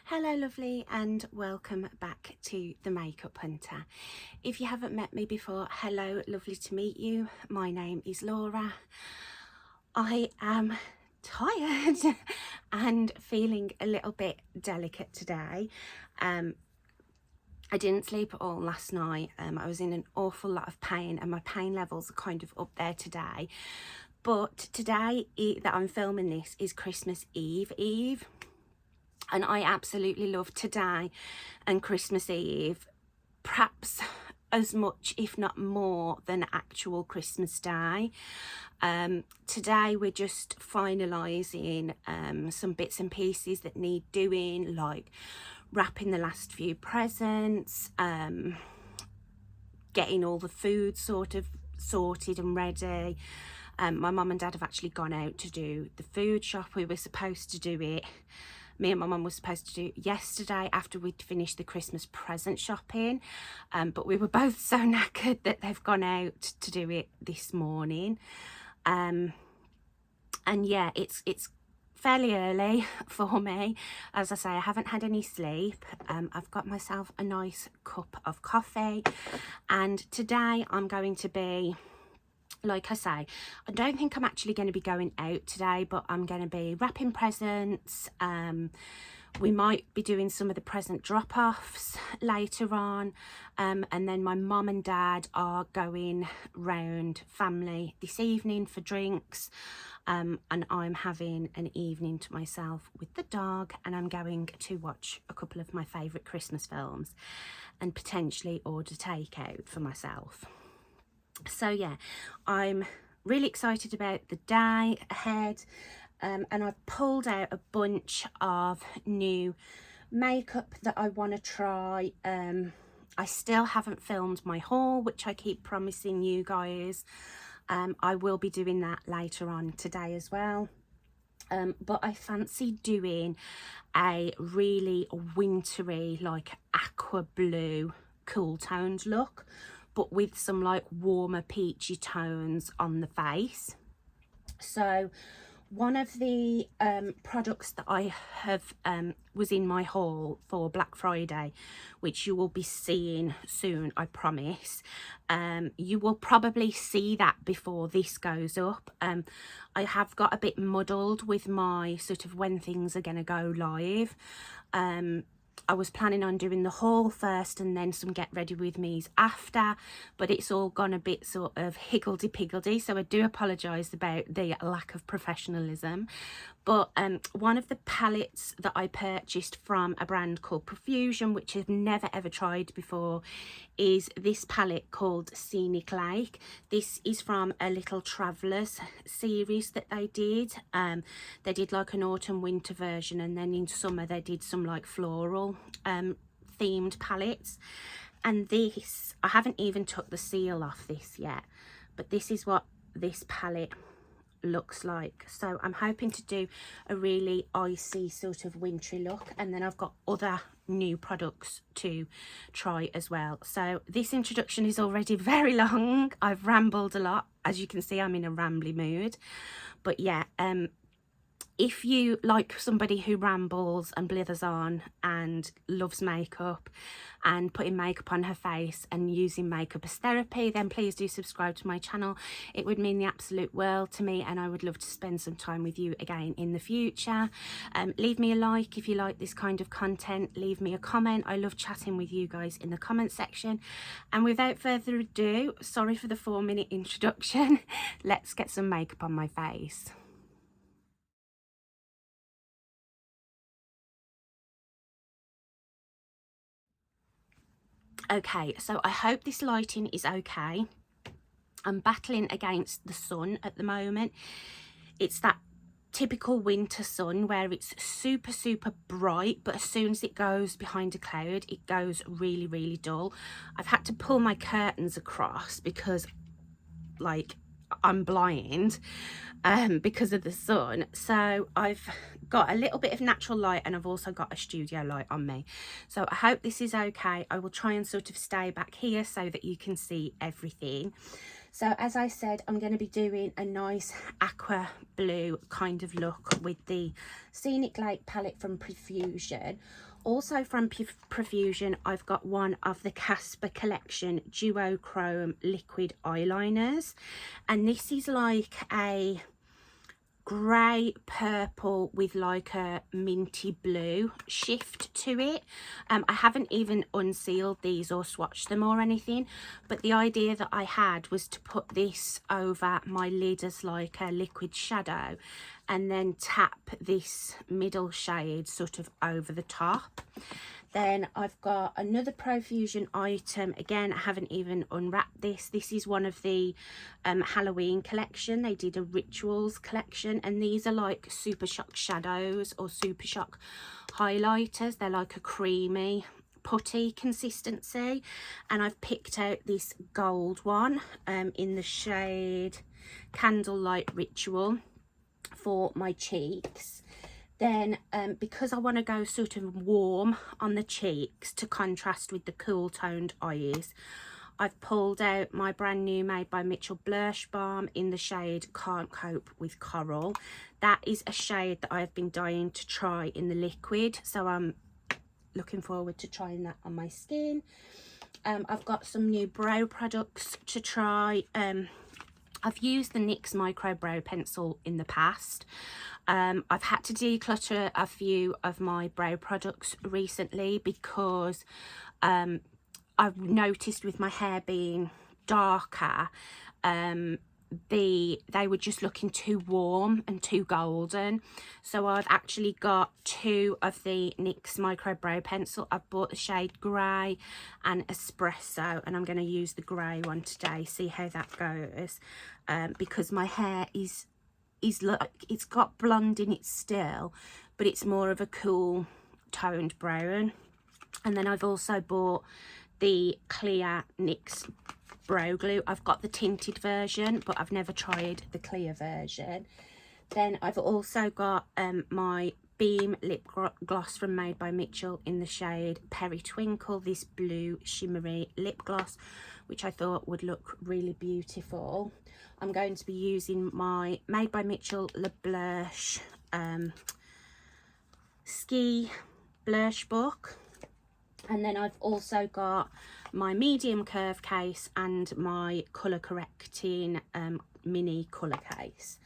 Hello lovely, and welcome back to the Makeup Hunter. If you haven't met me before, hello, lovely to meet you. My name is Laura. I am tired and feeling a little bit delicate today. I didn't sleep at all last night. I was in an awful lot of pain and my pain levels are kind of up there today. But today that I'm filming this is Christmas Eve. And I absolutely love today and Christmas Eve, perhaps as much, if not more, than actual Christmas Day. Today we're just finalising some bits and pieces that need doing, like wrapping the last few presents, getting all the food sort of sorted and ready. My mum and dad have actually gone out to do the food shop. We were supposed to do it. Me and my mum were supposed to do it yesterday after we'd finished the Christmas present shopping, but we were both so knackered that they've gone out to do it this morning. And yeah, it's fairly early for me. As I say, I haven't had any sleep. I've got myself a nice cup of coffee, and today I'm going to be, like I say, I don't think I'm actually going to be going out today, but I'm going to be wrapping presents. We might be doing some of the present drop-offs later on, and then my mum and dad are going round family this evening for drinks, and I'm having an evening to myself with the dog, and I'm going to watch a couple of my favourite Christmas films and potentially order takeout for myself. So yeah, I'm really excited about the day ahead, and I've pulled out a bunch of new makeup that I want to try. I still haven't filmed my haul, which I keep promising you guys. I will be doing that later on today as well. But I fancy doing a really wintry, like aqua blue, cool toned look, but with some like warmer peachy tones on the face. So one of the products that I have was in my haul for Black Friday, which you will be seeing soon, I promise. You will probably see that before this goes up. I have got a bit muddled with my sort of when things are going to go live. I was planning on doing the haul first and then some get ready with me's after, but it's all gone a bit sort of higgledy-piggledy, so I do apologise about the lack of professionalism. But one of the palettes that I purchased from a brand called Profusion, which I've never ever tried before, is this palette called Scenic Lake. This is from a Little Travellers series that they did. They did like an autumn winter version, and then in summer they did some like floral themed palettes. And this, I haven't even took the seal off this yet, but this is what this palette looks like. So I'm hoping to do a really icy sort of wintry look, and then I've got other new products to try as well. So this introduction is already very long. I've rambled a lot. As you can see, I'm in a rambly mood, but yeah, if you like somebody who rambles and blithers on and loves makeup and putting makeup on her face and using makeup as therapy, then please do subscribe to my channel. It would mean the absolute world to me, and I would love to spend some time with you again in the future. Leave me a like if you like this kind of content. Leave me a comment. I love chatting with you guys in the comment section. And without further ado, sorry for the 4-minute introduction, let's get some makeup on my face. Okay, so I hope this lighting is okay. I'm battling against the sun at the moment. It's that typical winter sun where it's super bright, but as soon as it goes behind a cloud, it goes really dull. I've had to pull my curtains across because like I'm blind because of the sun. So I've got a little bit of natural light, and I've also got a studio light on me. So I hope this is okay. I will try and sort of stay back here so that you can see everything. So as I said, I'm going to be doing a nice aqua blue kind of look with the Scenic Lake palette from Profusion. Also from Profusion, I've got one of the Casper collection duochrome liquid eyeliners, and this is like a grey purple with like a minty blue shift to it. I haven't even unsealed these or swatched them or anything, but the idea that I had was to put this over my lid as like a liquid shadow and then tap this middle shade sort of over the top. Then I've got another Profusion item. Again, I haven't even unwrapped this. This is one of the Halloween collection. They did a rituals collection, and these are like Super Shock shadows or Super Shock highlighters. They're like a creamy putty consistency, and I've picked out this gold one in the shade Candlelight Ritual for my cheeks. Then because I want to go sort of warm on the cheeks to contrast with the cool toned eyes, I've pulled out my brand new Made by Mitchell blush balm in the shade Can't Cope with Coral. That is a shade that I've been dying to try in the liquid, so I'm looking forward to trying that on my skin. I've got some new brow products to try. I've used the NYX Micro Brow Pencil in the past. I've had to declutter a few of my brow products recently because I've noticed with my hair being darker, they were just looking too warm and too golden. So I've actually got two of the NYX Micro Brow Pencil. I've bought the shade Grey and Espresso, and I'm going to use the grey one today, see how that goes, because my hair is like, it's got blonde in it still, but it's more of a cool toned brown. And then I've also bought the clear NYX brow glue. I've got the tinted version, but I've never tried the clear version. Then I've also got my Beam lip gloss from Made by Mitchell in the shade Peritwinkle, this blue shimmery lip gloss, which I thought would look really beautiful. I'm going to be using my Made by Mitchell Le Blush Ski Blush book. And then I've also got my medium curve case and my colour correcting mini colour case.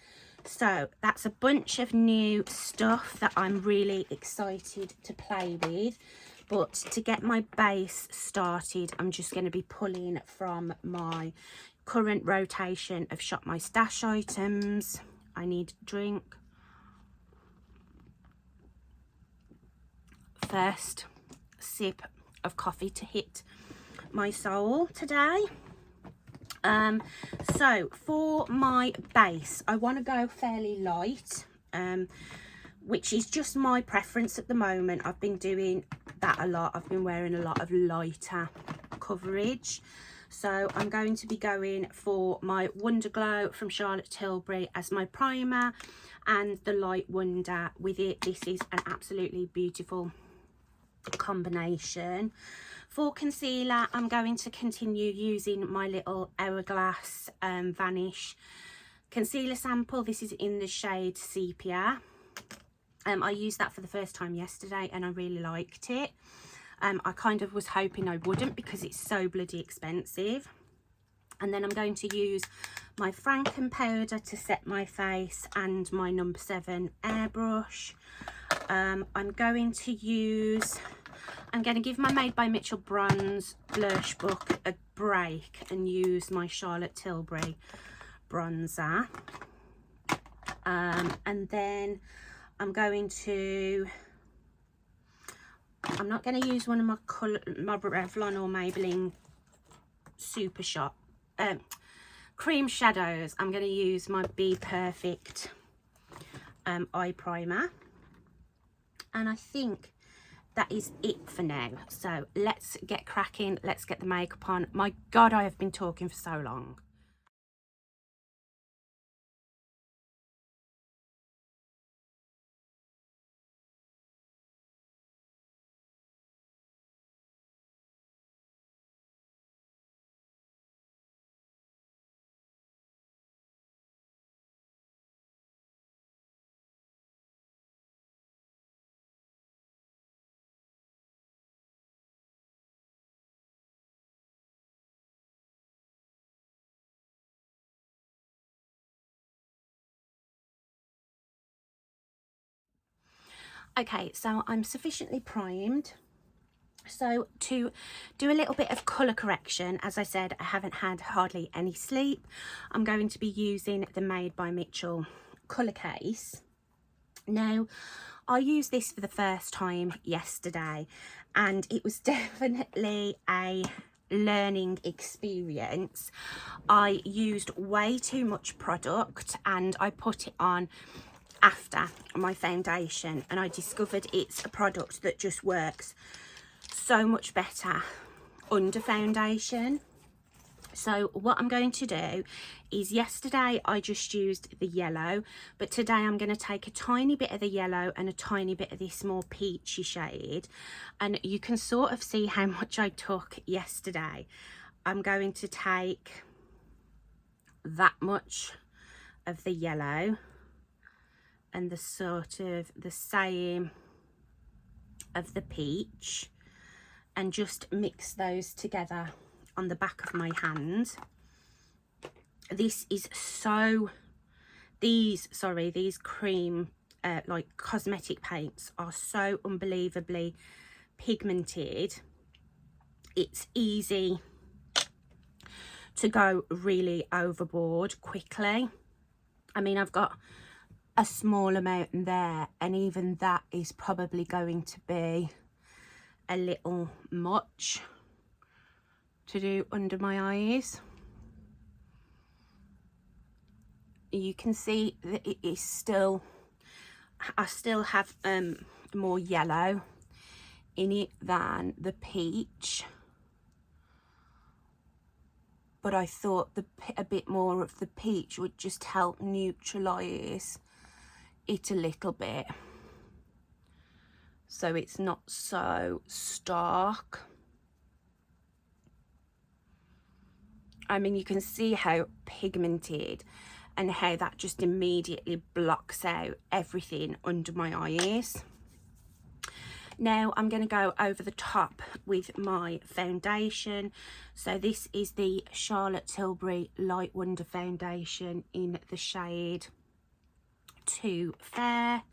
So that's a bunch of new stuff that I'm really excited to play with. But to get my base started, I'm just going to be pulling from my current rotation of Shop My Stash items. I need a drink. First sip of coffee to hit my soul today. So for my base, I want to go fairly light, which is just my preference at the moment. I've been doing that a lot. I've been wearing a lot of lighter coverage. So I'm going to be going for my Wonder Glow from Charlotte Tilbury as my primer, and the Light Wonder with it. This is an absolutely beautiful combination. For concealer, I'm going to continue using my little Hourglass Vanish concealer sample. This is in the shade Sepia. I used that for the first time yesterday and I really liked it. I kind of was hoping I wouldn't because it's so bloody expensive. And then I'm going to use my Franken powder to set my face and my number 7 airbrush. I'm going to give my Made by Mitchell bronze blush book a break and use my Charlotte Tilbury bronzer. And then I'm not going to use one of my Revlon or Maybelline Super Shot cream shadows. I'm going to use my Be Perfect eye primer. And I think that is it for now. So let's get cracking. Let's get the makeup on. My God, I have been talking for so long. Okay, so I'm sufficiently primed. So to do a little bit of colour correction, as I said, I haven't had hardly any sleep. I'm going to be using the Made by Mitchell colour case. Now, I used this for the first time yesterday, and it was definitely a learning experience. I used way too much product and I put it on after my foundation, and I discovered it's a product that just works so much better under foundation. So what I'm going to do is, yesterday I just used the yellow, but today I'm going to take a tiny bit of the yellow and a tiny bit of this more peachy shade, and you can sort of see how much I took yesterday. I'm going to take that much of the yellow and the sort of the same of the peach, and just mix those together on the back of my hand. This is so, these cream like cosmetic paints are so unbelievably pigmented. It's easy to go really overboard quickly. I mean, I've got a small amount there, and even that is probably going to be a little much to do under my eyes. You can see that it is still, I still have more yellow in it than the peach, but I thought a bit more of the peach would just help neutralize it a little bit, so it's not so stark. I mean, you can see how pigmented and how that just immediately blocks out everything under my eyes. Now I'm going to go over the top with my foundation. So this is the Charlotte Tilbury Light Wonder Foundation in the shade Too Fair.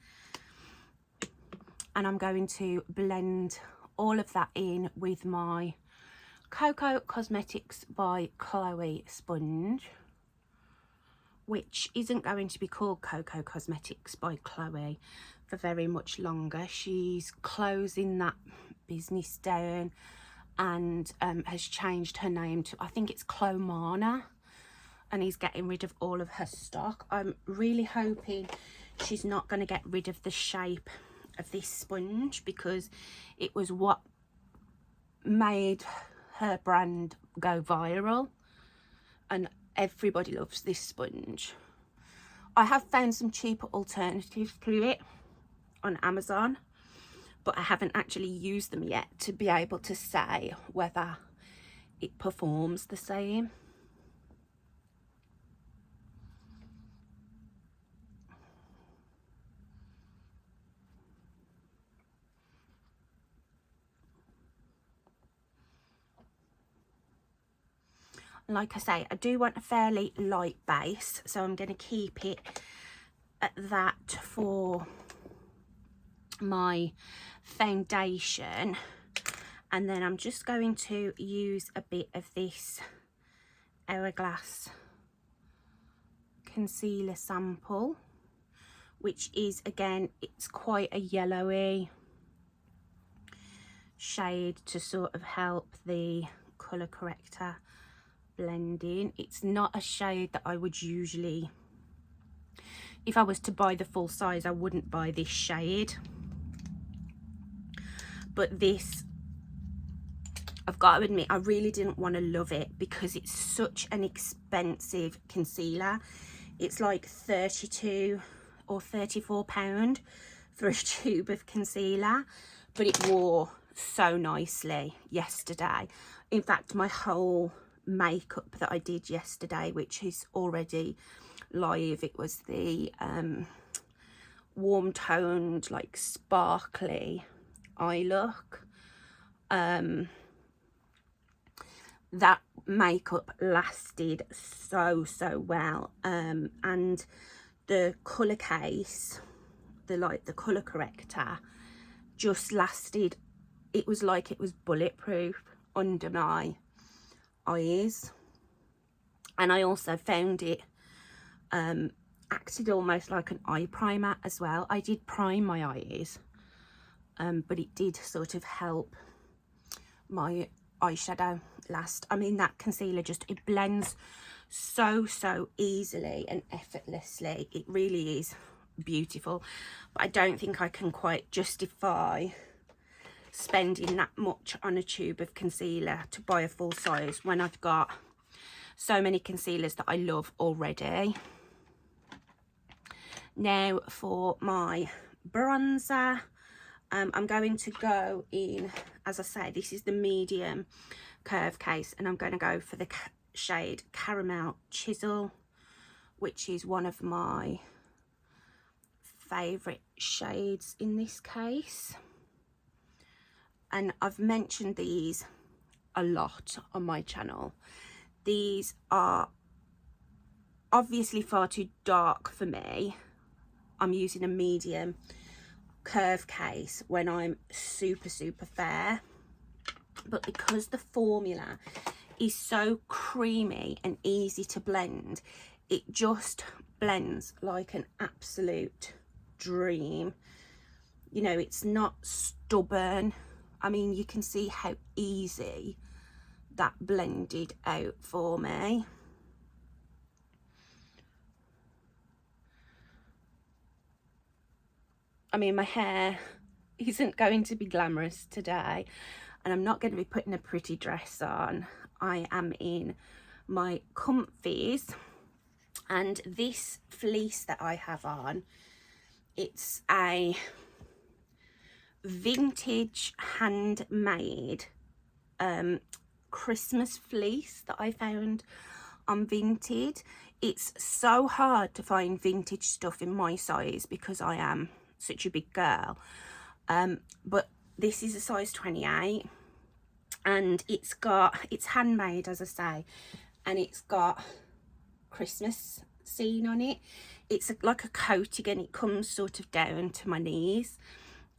And I'm going to blend all of that in with my Cocoa Cosmetics by Chloe sponge, which isn't going to be called Cocoa Cosmetics by Chloe for very much longer. She's closing that business down and has changed her name to, I think it's Clomana, and he's getting rid of all of her stock. I'm really hoping she's not going to get rid of the shape of this sponge, because it was what made her brand go viral, and everybody loves this sponge. I have found some cheaper alternatives to it on Amazon, but I haven't actually used them yet to be able to say whether it performs the same. Like I say, I do want a fairly light base, so I'm going to keep it at that for my foundation. And then I'm just going to use a bit of this Hourglass concealer sample, which is, again, it's quite a yellowy shade to sort of help the colour corrector blending. It's not a shade that I would usually, if I was to buy the full size, I wouldn't buy this shade, but this, I've got to admit, I really didn't want to love it because it's such an expensive concealer. It's like 32 or 34 pound for a tube of concealer, but it wore so nicely yesterday. In fact, my whole makeup that I did yesterday, which is already live, it was the warm toned, like sparkly eye look. That makeup lasted so well, and the colour case, the colour corrector, just lasted. It was like it was bulletproof under my eyes. And I also found it acted almost like an eye primer as well. I did prime my eyes, but it did sort of help my eyeshadow last. I mean, that concealer just, it blends so easily and effortlessly. It really is beautiful, but I don't think I can quite justify spending that much on a tube of concealer to buy a full size when I've got so many concealers that I love already. Now for my bronzer, I'm going to go in, as I say, this is the medium curve case, and I'm going to go for the shade Caramel Chisel, which is one of my favourite shades in this case. And I've mentioned these a lot on my channel. These are obviously far too dark for me. I'm using a medium curve case when I'm super fair, but because the formula is so creamy and easy to blend, it just blends like an absolute dream. You know, it's not stubborn. I mean, you can see how easy that blended out for me. I mean, my hair isn't going to be glamorous today, and I'm not going to be putting a pretty dress on. I am in my comfies, and this fleece that I have on, it's a vintage handmade Christmas fleece that I found on Vinted. It's so hard to find vintage stuff in my size because I am such a big girl, but this is a size 28, and it's handmade, as I say, and it's got Christmas scene on it. It's like a coat again. It comes sort of down to my knees,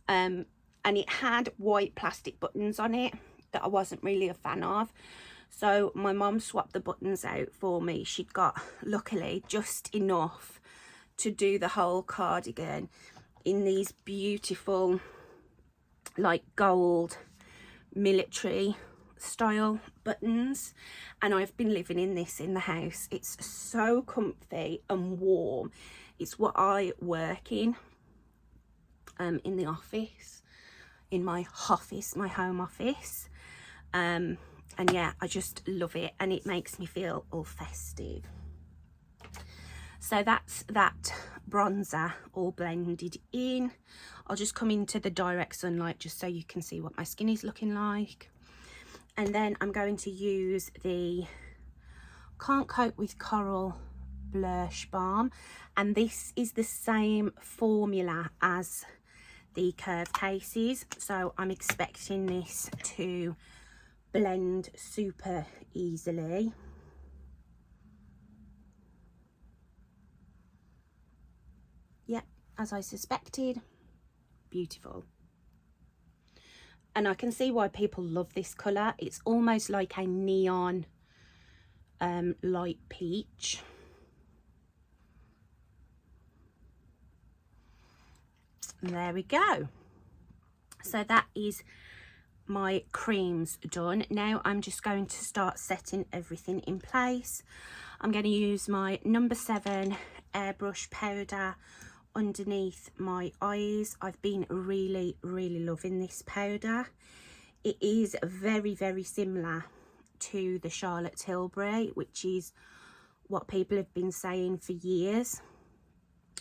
and it had white plastic buttons on it that I wasn't really a fan of, so my mum swapped the buttons out for me. She'd got, luckily, just enough to do the whole cardigan in these beautiful, like, gold military style buttons, and I've been living in this in the house. It's so comfy and warm. It's what I work in the office, in my office, my home office, and yeah, I just love it, and it makes me feel all festive. So that's that bronzer all blended in. I'll just come into the direct sunlight just so you can see what my skin is looking like. And then I'm going to use the Can't Cope with Coral Blush Balm. And this is the same formula as the curve cases. So I'm expecting this to blend super easily. Yep, as I suspected. Beautiful. And I can see why people love this colour. It's almost like a neon light peach. And there we go. So that is my creams done. Now I'm just going to start setting everything in place. I'm going to use my number 7 airbrush powder underneath my eyes. I've been really loving this powder. It is very similar to the Charlotte Tilbury, which is what people have been saying for years.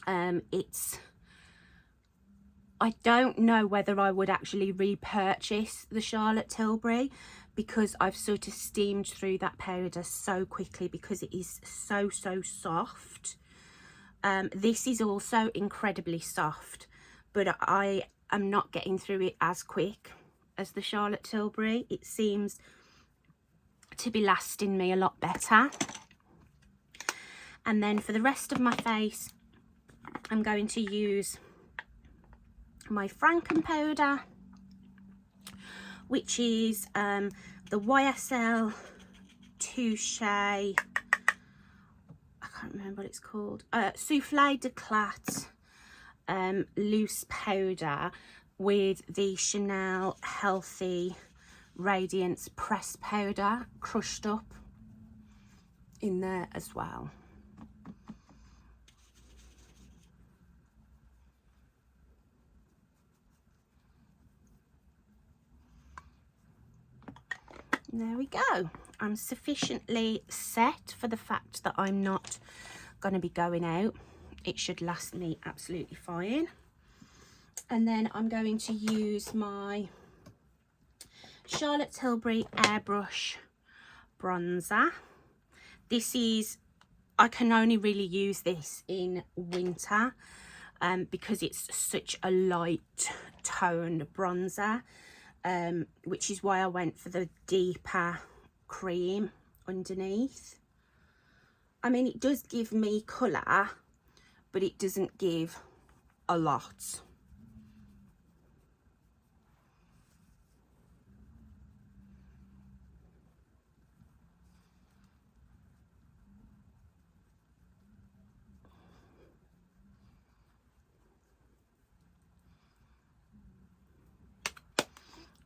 I don't know whether I would actually repurchase the Charlotte Tilbury, because I've sort of steamed through that powder so quickly because it is so soft. This is also incredibly soft, but I am not getting through it as quick as the Charlotte Tilbury. It seems to be lasting me a lot better. And then for the rest of my face, I'm going to use my Franken powder, which is the YSL Touche, I can't remember what it's called, Soufflé d'Eclat loose powder, with the Chanel Healthy Radiance pressed powder crushed up in there as well. And there we go. I'm sufficiently set for the fact that I'm not going to be going out. It should last me absolutely fine. And then I'm going to use my Charlotte Tilbury Airbrush bronzer. This is, I can only really use this in winter because it's such a light toned bronzer, which is why I went for the deeper cream underneath. I mean, it does give me colour, but it doesn't give a lot.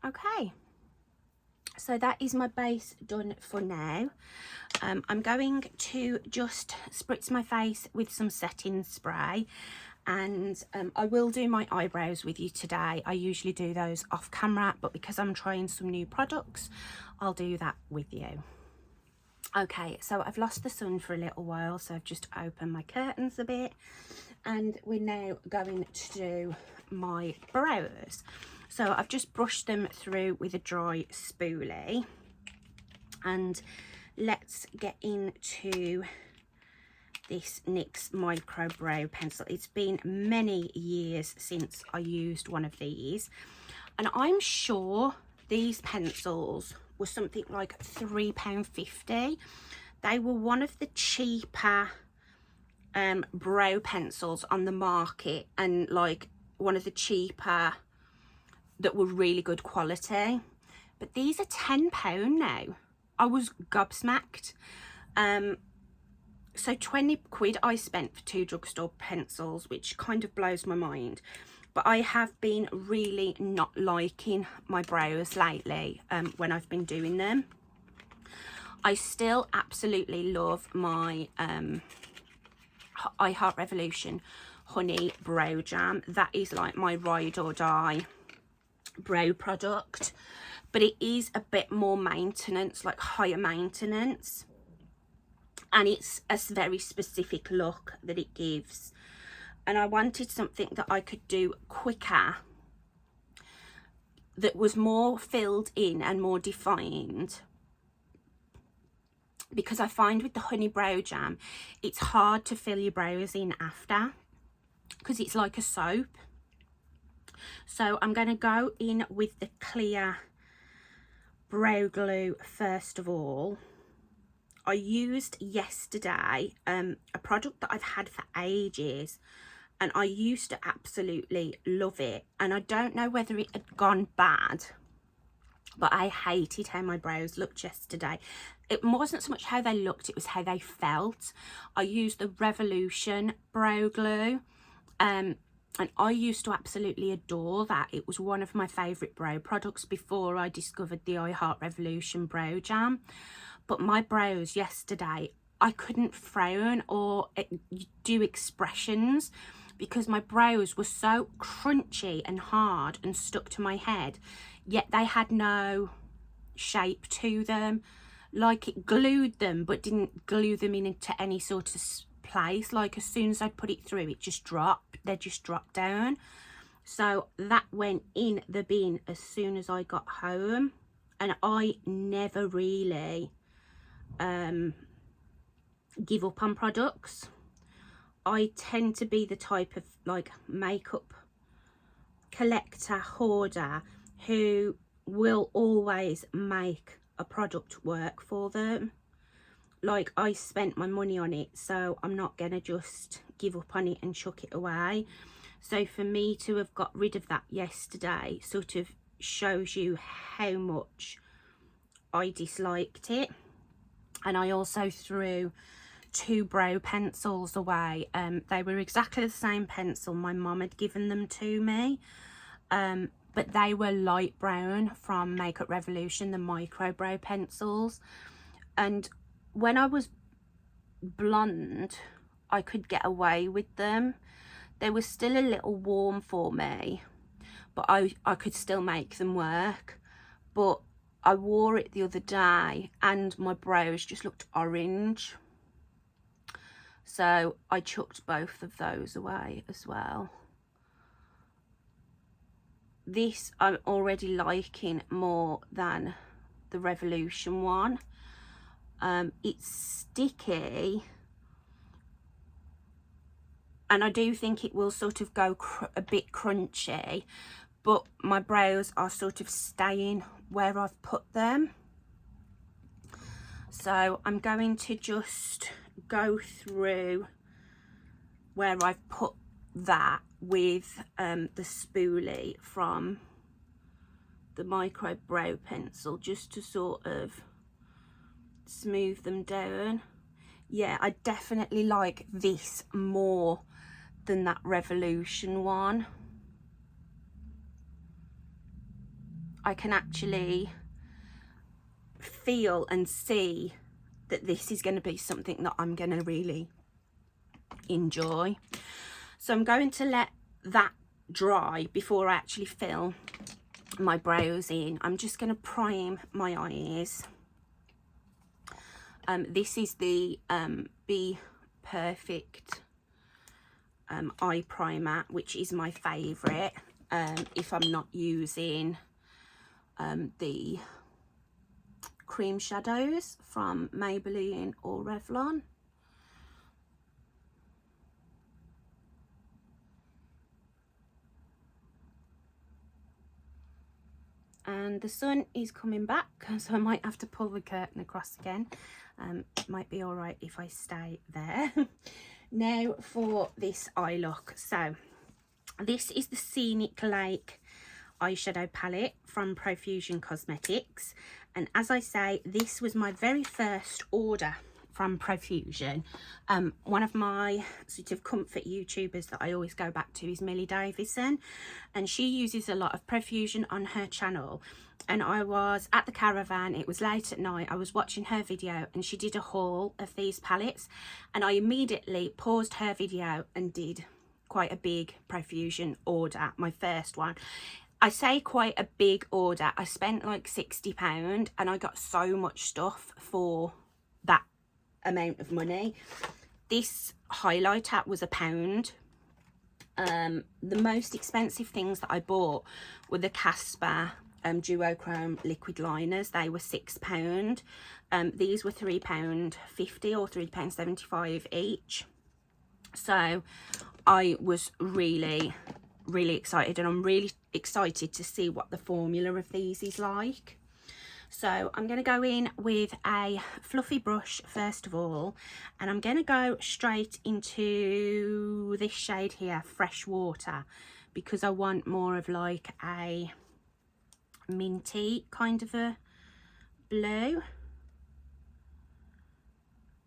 Okay, so that is my base done for now. I'm going to just spritz my face with some setting spray, and I will do my eyebrows with you today. I usually do those off camera, but because I'm trying some new products, I'll do that with you. Okay, so I've lost the sun for a little while, so I've just opened my curtains a bit, and we're now going to do my brows. So I've just brushed them through with a dry spoolie, and let's get into this NYX micro brow pencil. It's been many years since I used one of these, and I'm sure these pencils were something like £3.50. They were one of the cheaper brow pencils on the market, and like one of the cheaper that were really good quality. But these are £10 now. I was gobsmacked. So 20 quid I spent for 2 drugstore pencils, which kind of blows my mind. But I have been really not liking my brows lately when I've been doing them. I still absolutely love my I Heart Revolution Honey Brow Jam. That is like my ride or die brow product, but it is a bit more maintenance, like higher maintenance, and it's a very specific look that it gives, and I wanted something that I could do quicker, that was more filled in and more defined, because I find with the Honey Brow Jam it's hard to fill your brows in after because it's like a soap. So I'm going to go in with the clear brow glue first of all. I used yesterday a product that I've had for ages, and I used to absolutely love it, and I don't know whether it had gone bad, but I hated how my brows looked yesterday. It wasn't so much how they looked, it was how they felt. I used the Revolution brow glue, and I used to absolutely adore that. It was one of my favourite brow products before I discovered the I Heart Revolution Brow Jam. But my brows yesterday, I couldn't frown or do expressions because my brows were so crunchy and hard and stuck to my head, yet they had no shape to them. Like it glued them, but didn't glue them into any sort of place. Like as soon as I put it through, it just dropped. They just dropped down. So that went in the bin as soon as I got home, and I never really give up on products. I tend to be the type of like makeup collector, hoarder, who will always make a product work for them. Like I spent my money on it, so I'm not gonna just give up on it and chuck it away. So for me to have got rid of that yesterday sort of shows you how much I disliked it. And I also threw 2 brow pencils away. They were exactly the same pencil, my mum had given them to me, but they were light brown from Makeup Revolution, the micro brow pencils. And when I was blonde, I could get away with them. They were still a little warm for me, but I could still make them work. But I wore it the other day and my brows just looked orange. So I chucked both of those away as well. This I'm already liking more than the Revolution one. It's sticky, and I do think it will sort of go a bit crunchy, but my brows are sort of staying where I've put them. So I'm going to just go through where I've put that with the spoolie from the micro brow pencil, just to sort of smooth them down. Yeah, I definitely like this more than that Revolution one. I can actually feel and see that this is going to be something that I'm going to really enjoy. So I'm going to let that dry before I actually fill my brows in. I'm just going to prime my eyes. This is the Be Perfect eye primer, which is my favourite if I'm not using the cream shadows from Maybelline or Revlon. And the sun is coming back, so I might have to pull the curtain across again. It might be all right if I stay there. Now for this eye look. So this is the Scenic Lake eyeshadow palette from Profusion Cosmetics, and as I say, this was my very first order from Profusion. One of my sort of comfort YouTubers that I always go back to is Millie Davison, and she uses a lot of Profusion on her channel. And I was at the caravan, it was late at night, I was watching her video and she did a haul of these palettes, and I immediately paused her video and did quite a big Profusion order, my first one. I say quite a big order. I spent like £60 and I got so much stuff for that amount of money. This highlighter was £1. The most expensive things that I bought were the Casper duochrome liquid liners. They were £6. These were £3.50 or £3.75 each. So I was really excited, and I'm really excited to see what the formula of these is like. So I'm going to go in with a fluffy brush first of all, and I'm going to go straight into this shade here, Fresh Water, because I want more of like a minty kind of a blue.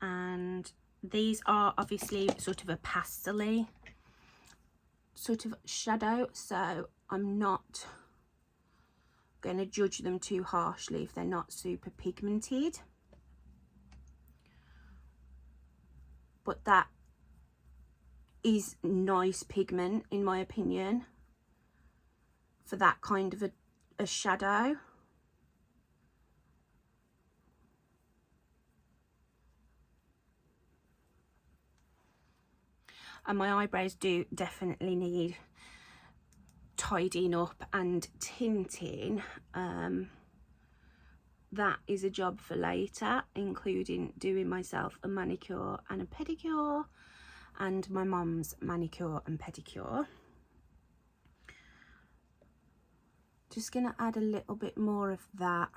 And these are obviously sort of a pastel-y sort of shadow, so I'm not going to judge them too harshly if they're not super pigmented. But that is nice pigment in my opinion for that kind of a shadow. And my eyebrows do definitely need tidying up and tinting. That is a job for later, including doing myself a manicure and a pedicure and my mum's manicure and pedicure. Just gonna add a little bit more of that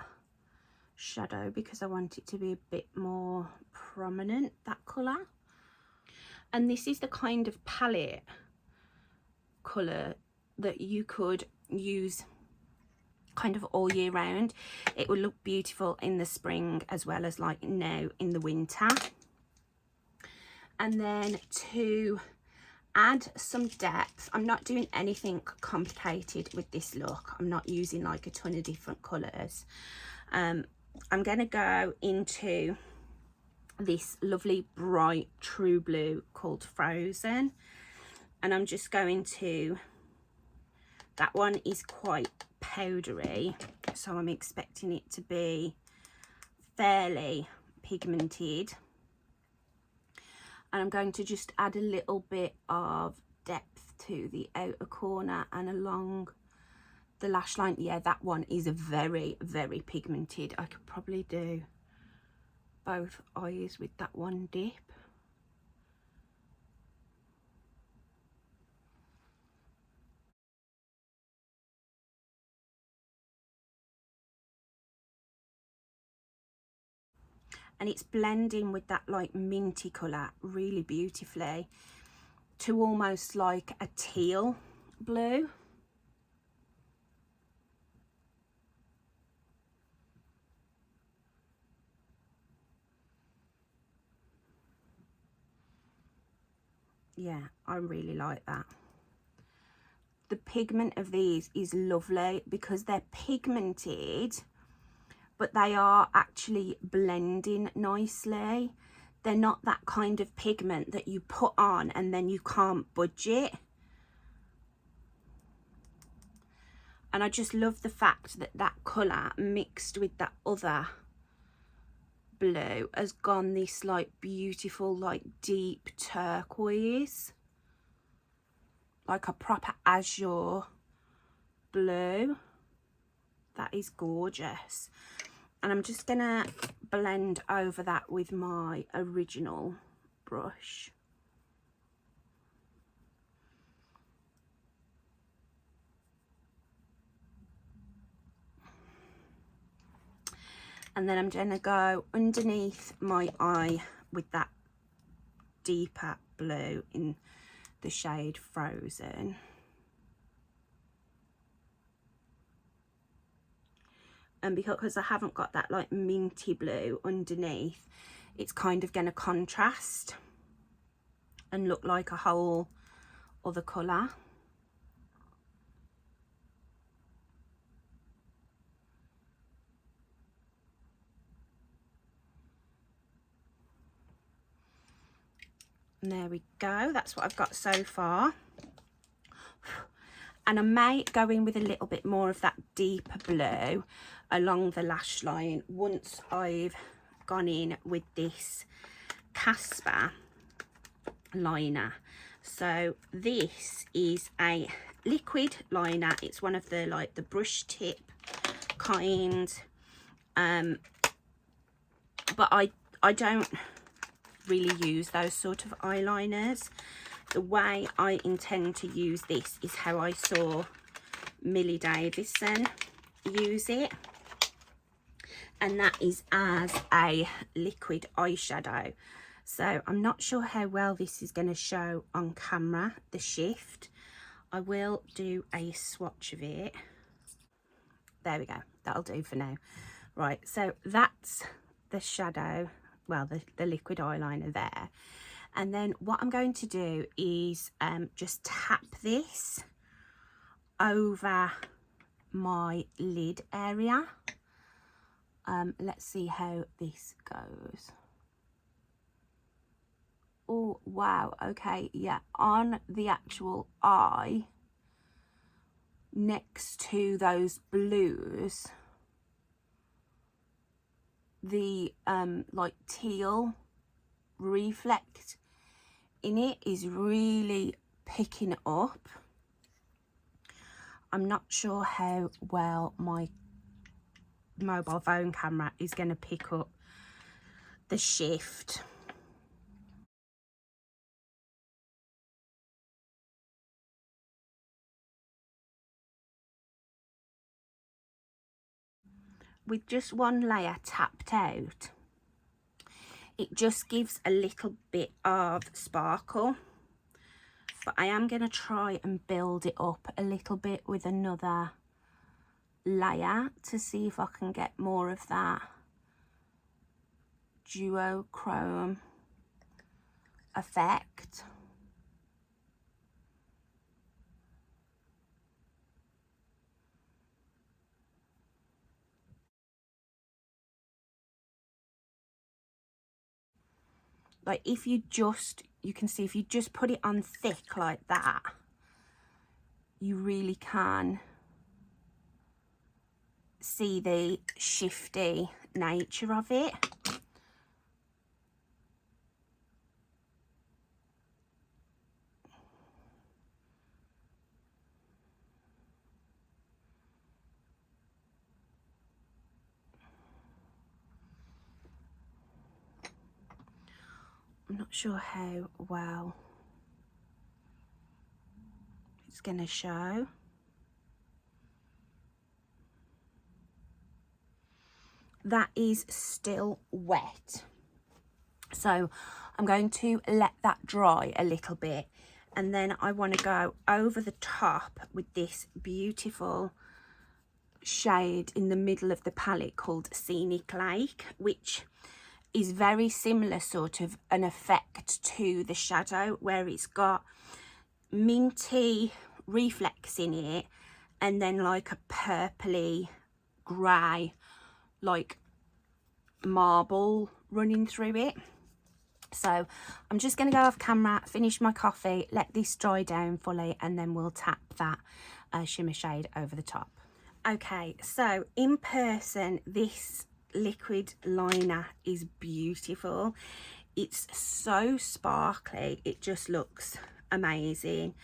shadow because I want it to be a bit more prominent, that colour. And this is the kind of palette colour that you could use kind of all year round. It would look beautiful in the spring as well as like now in the winter. And then to add some depth, I'm not doing anything complicated with this look. I'm not using like a ton of different colours. I'm going to go into this lovely bright true blue called Frozen, and I'm just going to, that one is quite powdery, so I'm expecting it to be fairly pigmented, and I'm going to just add a little bit of depth to the outer corner and along the lash line. Yeah, that one is a very pigmented. I could probably do both eyes with that one dip. And it's blending with that like minty colour really beautifully to almost like a teal blue. Yeah, I really like that. The pigment of these is lovely because they're pigmented, but they are actually blending nicely. They're not that kind of pigment that you put on and then you can't budge it. And I just love the fact that that colour mixed with that other blue has gone this like beautiful like deep turquoise, like a proper azure blue. That is gorgeous. And I'm just gonna blend over that with my original brush. And then I'm gonna go underneath my eye with that deeper blue in the shade Frozen. And because I haven't got that like minty blue underneath, it's kind of going to contrast and look like a whole other colour. And there we go, that's what I've got so far. And I may go in with a little bit more of that deeper blue along the lash line once I've gone in with this Casper liner. So this is a liquid liner. It's one of the like the brush tip kind, but I don't really use those sort of eyeliners. The way I intend to use this is how I saw Millie Davison use it, and that is as a liquid eyeshadow. So I'm not sure how well this is going to show on camera, the shift. I will do a swatch of it. There we go, that'll do for now. Right, so that's the shadow, well, the liquid eyeliner there. And then what I'm going to do is just tap this over my lid area. Let's see how this goes. Oh, wow, okay, yeah, on the actual eye, next to those blues, the like teal reflect in it is really picking it up. I'm not sure how well my mobile phone camera is going to pick up the shift. With just one layer tapped out, it just gives a little bit of sparkle. but I am going to try and build it up a little bit with another layer to see if I can get more of that duochrome effect. Like if you can see if you just put it on thick like that, you really can see the shifty nature of it. I'm not sure how well it's going to show. That is still wet, so I'm going to let that dry a little bit, and then I want to go over the top with this beautiful shade in the middle of the palette called Scenic Lake, which is very similar sort of an effect to the shadow, where it's got minty reflex in it and then like a purpley grey like marble running through it. So I'm just going to go off camera, finish my coffee, let this dry down fully, and then we'll tap that shimmer shade over the top. Okay, so in person this liquid liner is beautiful. It's so sparkly, it just looks amazing.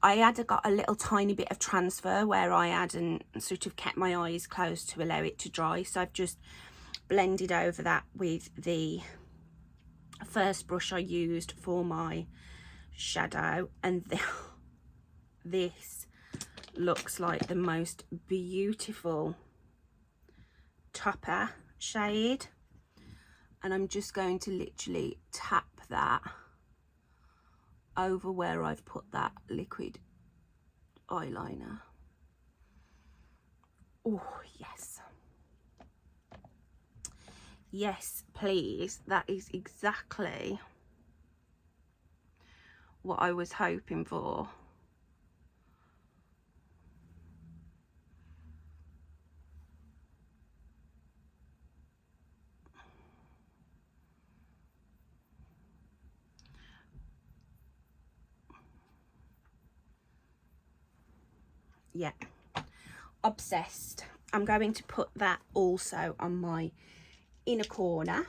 I got a little tiny bit of transfer where I hadn't sort of kept my eyes closed to allow it to dry, so I've just blended over that with the first brush I used for my shadow, and this looks like the most beautiful topper shade, and I'm just going to literally tap that over where I've put that liquid eyeliner. Oh yes, yes please, that is exactly what I was hoping for. Yeah, obsessed. I'm going to put that also on my inner corner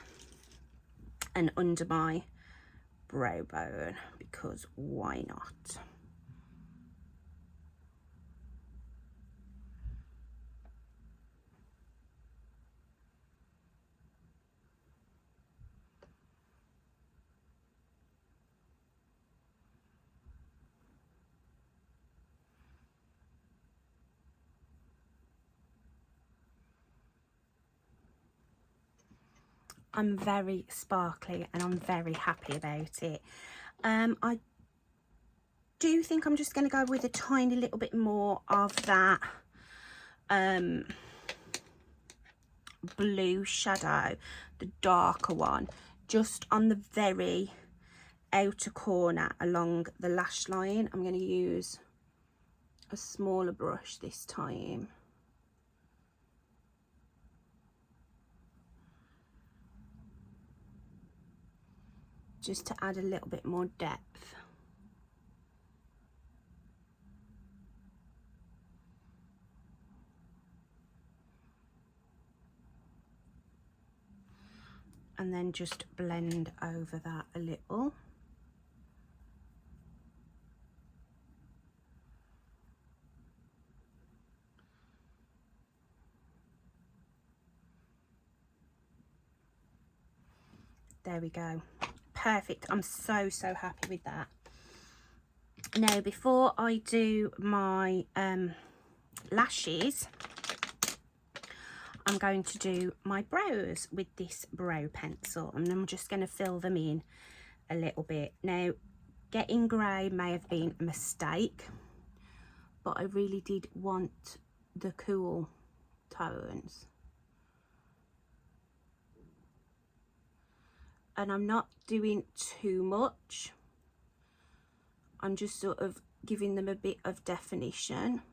and under my brow bone, because why not? I'm very sparkly and I'm very happy about it. I do think I'm just going to go with a tiny little bit more of that blue shadow, the darker one, just on the very outer corner along the lash line. I'm going to use a smaller brush this time. Just to add a little bit more depth. And then just blend over that a little. There we go. Perfect. I'm so happy with that. Now before I do my lashes, I'm going to do my brows with this brow pencil, and I'm just going to fill them in a little bit. Now Getting grey may have been a mistake, but I really did want the cool tones. And I'm not doing too much. I'm just sort of giving them a bit of definition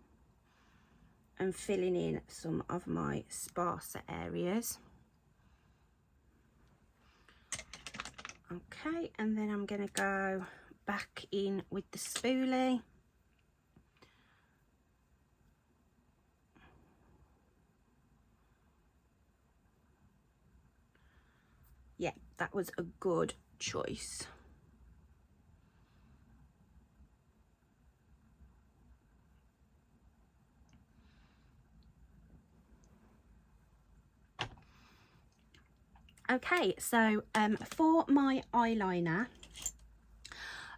and filling in some of my sparser areas. Okay, and then I'm going to go back in with the spoolie. Yeah, that was a good choice. Okay, so for my eyeliner,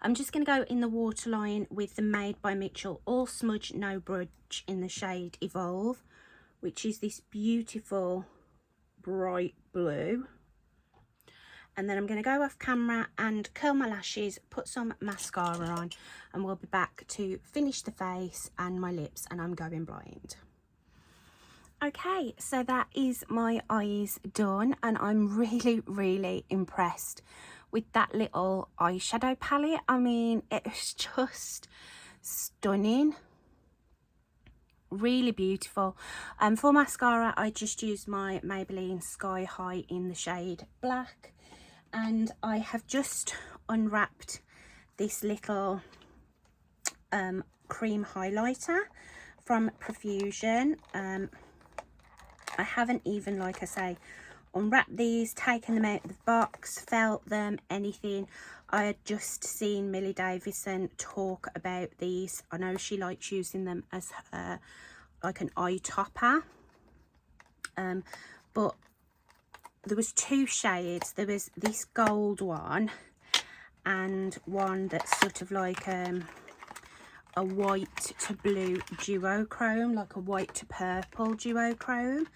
I'm just going to go in the waterline with the Made by Mitchell All Smudge No Brudge in the shade Evolve, which is this beautiful bright blue. And then I'm going to go off camera and curl my lashes, put some mascara on, and we'll be back to finish the face and my lips, and I'm going blind. Okay, so that is my eyes done, and I'm really impressed with that little eyeshadow palette. I mean, it was just stunning, really beautiful. For mascara, I just used my Maybelline Sky High in the shade Black, and I have just unwrapped this little cream highlighter from Profusion. I haven't even, like I say, unwrapped these, taken them out of the box, felt them, anything. I had just seen Millie Davison talk about these. I know she likes using them as her, like an eye topper. But there was two shades. There was this gold one and one that's sort of like a white to blue duochrome, like a white to purple duochrome.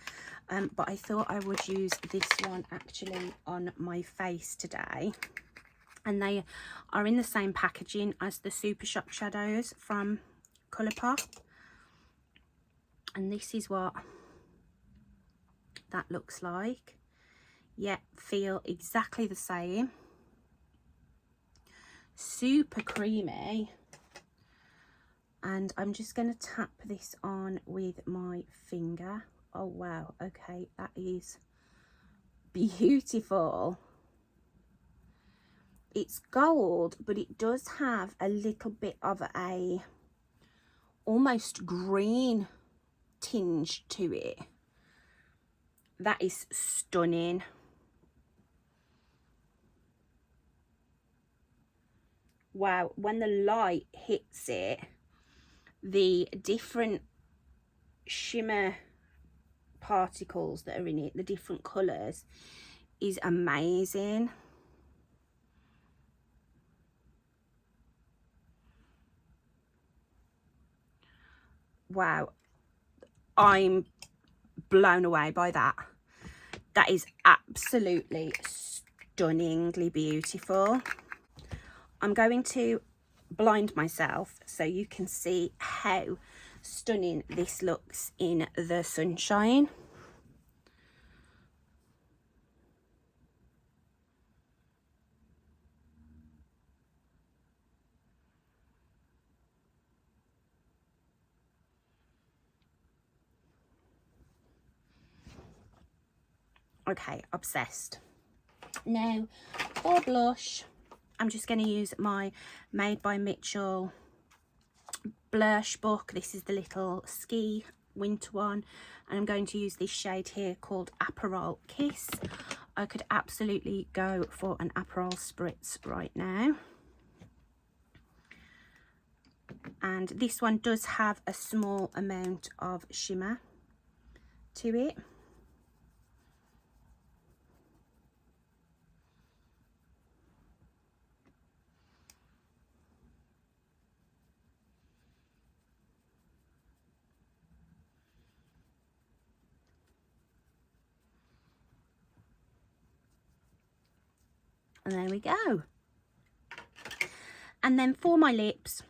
But I thought I would use this one actually on my face today. And they are in the same packaging as the Super Shock Shadows from Colourpop. And this is what that looks like. Yeah, feel exactly the same. Super creamy. And I'm just going to tap this on with my finger. Oh wow, okay, that is beautiful. It's gold, but it does have a little bit of a almost green tinge to it. That is stunning. Wow, when the light hits it, the different shimmer particles that are in it, the different colours, is amazing. Wow, I'm blown away by that. That is absolutely stunningly beautiful. I'm going to blind myself so you can see how stunning this looks in the sunshine. Okay, obsessed. Now for blush, I'm just going to use my Made by Mitchell blush book. This is the little ski winter one, and I'm going to use this shade here called Aperol Kiss. I could absolutely go for an Aperol spritz right now. And this one does have a small amount of shimmer to it. And there we go. And then for my lips,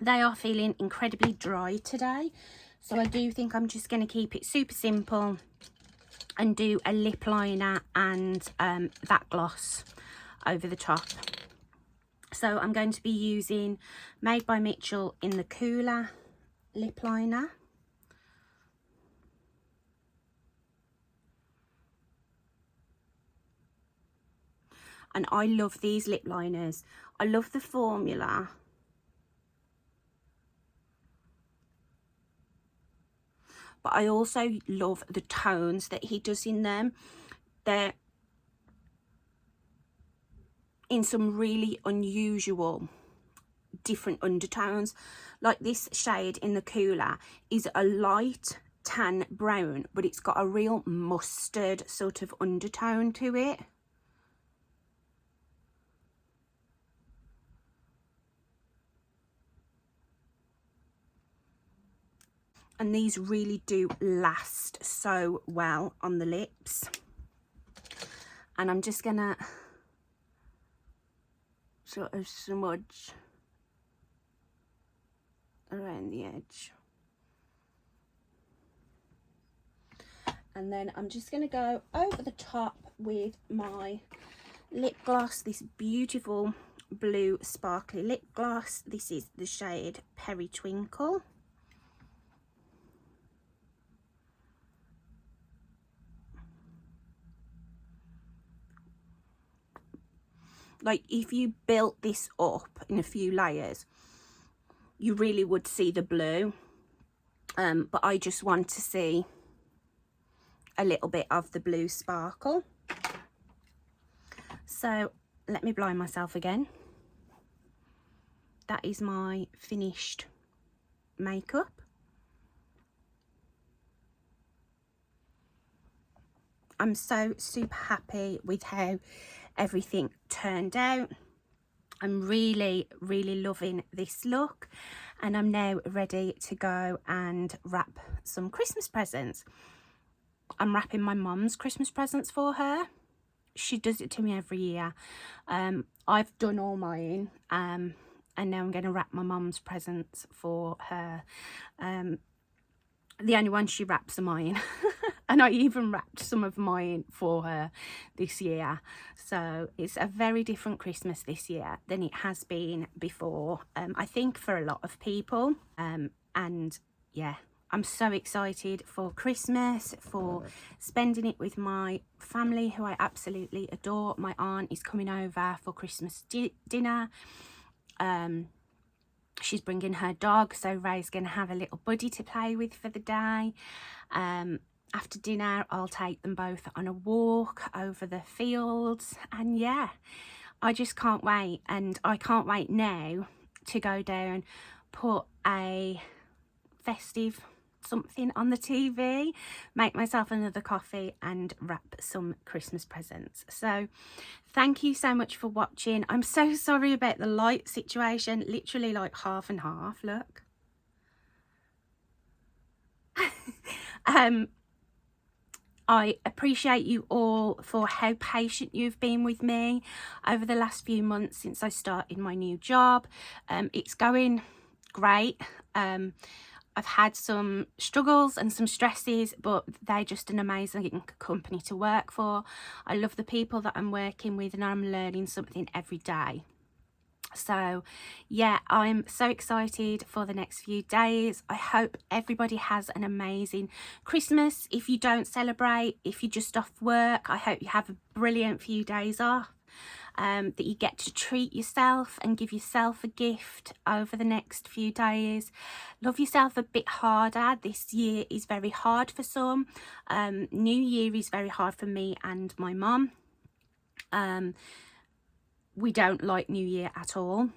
they are feeling incredibly dry today, so I do think I'm just going to keep it super simple and do a lip liner and that gloss over the top. So I'm going to be using Made by Mitchell in the Cooler lip liner. And I love these lip liners. I love the formula. But I also love the tones that he does in them. They're in some really unusual, different undertones. Like this shade in the Cooler is a light tan brown, but it's got a real mustard sort of undertone to it. And these really do last so well on the lips. And I'm just gonna sort of smudge around the edge. And then I'm just gonna go over the top with my lip gloss, this beautiful blue sparkly lip gloss. This is the shade Peritwinkle. Like if you built this up in a few layers, you really would see the blue, but I just want to see a little bit of the blue sparkle. So let me blind myself again. That is my finished makeup. I'm so super happy with how everything turned out. I'm really loving this look, and I'm now ready to go and wrap some Christmas presents. I'm wrapping my mum's Christmas presents for her. She does it to me every year. I've done all mine, and now I'm going to wrap my mum's presents for her. The only one she wraps are mine. And I even wrapped some of mine for her this year. So it's a very different Christmas this year than it has been before, I think for a lot of people. And yeah, I'm so excited for Christmas, for spending it with my family, who I absolutely adore. My aunt is coming over for Christmas dinner. She's bringing her dog, so Ray's going to have a little buddy to play with for the day. After dinner, I'll take them both on a walk over the fields, and yeah, I just can't wait. And I can't wait now to go down, put a festive something on the TV, make myself another coffee and wrap some Christmas presents. So thank you so much for watching. I'm so sorry about the light situation, literally like half and half, look. I appreciate you all for how patient you've been with me over the last few months since I started my new job. It's going great. I've had some struggles and some stresses, but they're just an amazing company to work for. I love the people that I'm working with, and I'm learning something every day. So yeah, I'm so excited for the next few days. I hope everybody has an amazing Christmas. If you don't celebrate, if you're just off work, I hope you have a brilliant few days off. That you get to treat yourself and give yourself a gift over the next few days. Love yourself a bit harder. This year is very hard for some. New Year is very hard for me and my mum. We don't like New Year at all.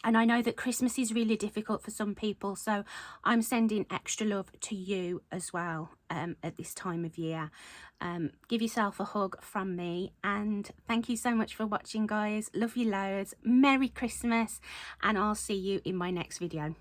And I know that Christmas is really difficult for some people, so I'm sending extra love to you as well at this time of year. Give yourself a hug from me, and thank you so much for watching, guys. Love you loads. Merry Christmas, and I'll see you in my next video.